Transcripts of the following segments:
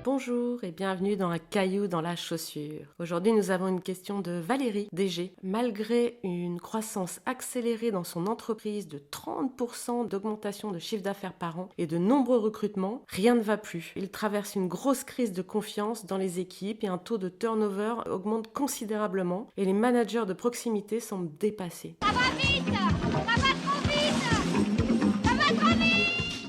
Bonjour et bienvenue dans Un caillou dans la chaussure. Aujourd'hui, nous avons une question de Valérie DG. Malgré une croissance accélérée dans son entreprise de 30% d'augmentation de chiffre d'affaires par an et de nombreux recrutements, rien ne va plus. Il traverse une grosse crise de confiance dans les équipes et un taux de turnover augmente considérablement et les managers de proximité semblent dépassés. Ça va vite! Ça va trop vite! Ça va trop vite!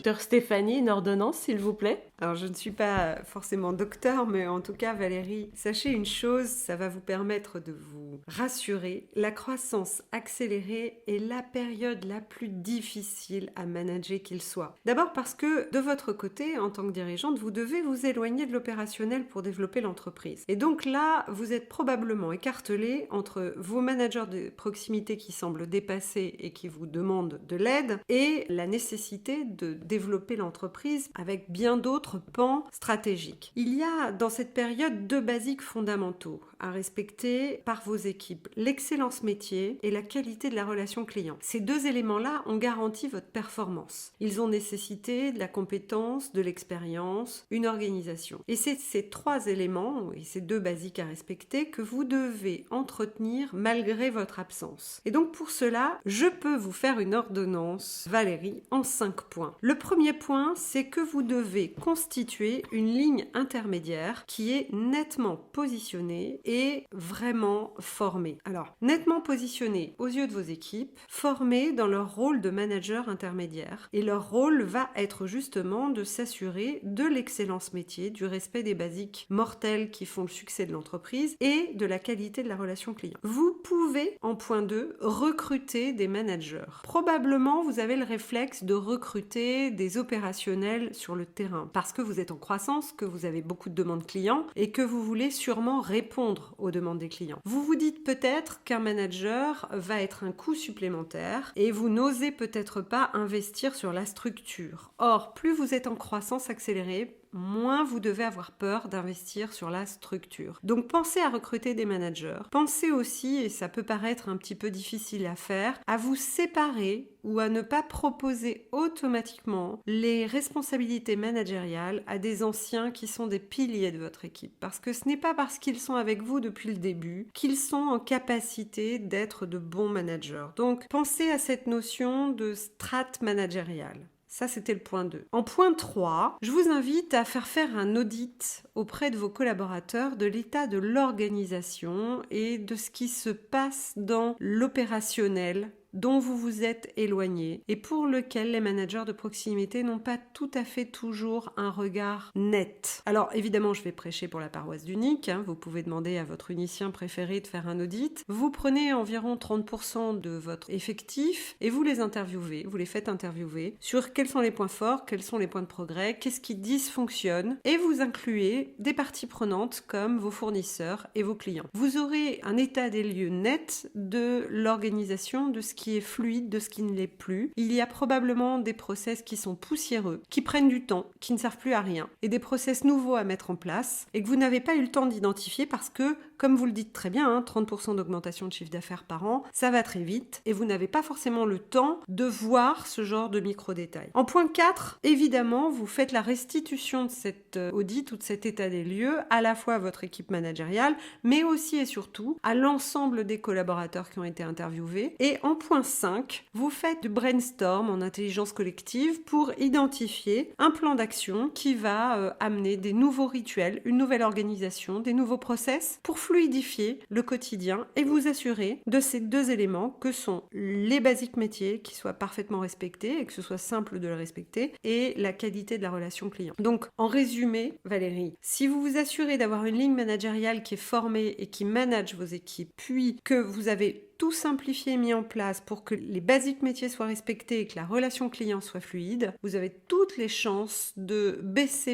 Docteur Stéphanie, une ordonnance s'il vous plaît. Alors, je ne suis pas forcément docteur, mais en tout cas, Valérie, sachez une chose, ça va vous permettre de vous rassurer. La croissance accélérée est la période la plus difficile à manager qu'il soit. D'abord parce que, de votre côté, en tant que dirigeante, vous devez vous éloigner de l'opérationnel pour développer l'entreprise. Et donc là, vous êtes probablement écartelé entre vos managers de proximité qui semblent dépassés et qui vous demandent de l'aide et la nécessité de développer l'entreprise avec bien d'autres pans stratégiques. Il y a dans cette période deux basiques fondamentaux à respecter par vos équipes, l'excellence métier et la qualité de la relation client. Ces deux éléments-là ont garanti votre performance. Ils ont nécessité de la compétence, de l'expérience, une organisation. Et c'est ces trois éléments et ces deux basiques à respecter que vous devez entretenir malgré votre absence. Et donc pour cela, je peux vous faire une ordonnance, Valérie, en 5 points. Le premier point, c'est que vous devez constituer une ligne intermédiaire qui est nettement positionnée et vraiment formée. Alors, nettement positionnée aux yeux de vos équipes, formée dans leur rôle de manager intermédiaire. Et leur rôle va être justement de s'assurer de l'excellence métier, du respect des basiques mortels qui font le succès de l'entreprise et de la qualité de la relation client. Vous pouvez, en point 2, recruter des managers. Probablement, vous avez le réflexe de recruter des opérationnels sur le terrain parce que vous êtes en croissance, que vous avez beaucoup de demandes clients et que vous voulez sûrement répondre aux demandes des clients. Vous vous dites peut-être qu'un manager va être un coût supplémentaire et vous n'osez peut-être pas investir sur la structure. Or, plus vous êtes en croissance accélérée, moins vous devez avoir peur d'investir sur la structure. Donc pensez à recruter des managers. Pensez aussi, et ça peut paraître un petit peu difficile à faire, à vous séparer ou à ne pas proposer automatiquement les responsabilités managériales à des anciens qui sont des piliers de votre équipe. Parce que ce n'est pas parce qu'ils sont avec vous depuis le début qu'ils sont en capacité d'être de bons managers. Donc pensez à cette notion de strate managériale. Ça, c'était le point 2. En point 3, je vous invite à faire un audit auprès de vos collaborateurs de l'état de l'organisation et de ce qui se passe dans l'opérationnel dont vous vous êtes éloigné et pour lequel les managers de proximité n'ont pas tout à fait toujours un regard net. Alors évidemment, je vais prêcher pour la paroisse d'Unic, vous pouvez demander à votre unicien préféré de faire un audit. Vous prenez environ 30% de votre effectif et vous les interviewez, vous les faites interviewer sur quels sont les points forts, quels sont les points de progrès, qu'est-ce qui dysfonctionne et vous incluez des parties prenantes comme vos fournisseurs et vos clients. Vous aurez un état des lieux net de l'organisation, de ce qui est fluide, de ce qui ne l'est plus. Il y a probablement des process qui sont poussiéreux, qui prennent du temps, qui ne servent plus à rien, et des process nouveaux à mettre en place, et que vous n'avez pas eu le temps d'identifier parce que, comme vous le dites très bien, 30% d'augmentation de chiffre d'affaires par an, ça va très vite, et vous n'avez pas forcément le temps de voir ce genre de micro-détails. En point 4, évidemment, vous faites la restitution de cet audit ou de cet état des lieux, à la fois à votre équipe managériale, mais aussi et surtout à l'ensemble des collaborateurs qui ont été interviewés, et en point 5, vous faites du brainstorm en intelligence collective pour identifier un plan d'action qui va amener des nouveaux rituels, une nouvelle organisation, des nouveaux process pour fluidifier le quotidien et vous assurer de ces deux éléments que sont les basiques métiers qui soient parfaitement respectés et que ce soit simple de les respecter et la qualité de la relation client. Donc, en résumé, Valérie, si vous vous assurez d'avoir une ligne managériale qui est formée et qui manage vos équipes, puis que vous avez tout simplifié et mis en place pour que les basiques métiers soient respectés et que la relation client soit fluide, vous avez toutes les chances de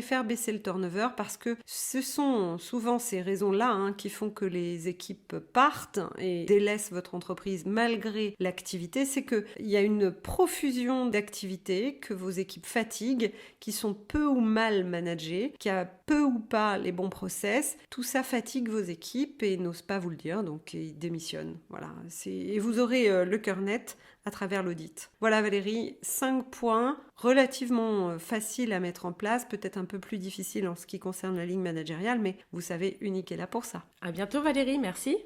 faire baisser le turnover parce que ce sont souvent ces raisons-là qui font que les équipes partent et délaissent votre entreprise malgré l'activité. C'est qu'il y a une profusion d'activités que vos équipes fatiguent, qui sont peu ou mal managées, qui a peu ou pas les bons process. Tout ça fatigue vos équipes et n'osent pas vous le dire, donc ils démissionnent. Voilà. Et vous aurez le cœur net à travers l'audit. Voilà Valérie, 5 points relativement faciles à mettre en place, peut-être un peu plus difficiles en ce qui concerne la ligne managériale, mais vous savez, Unique est là pour ça. À bientôt Valérie, merci.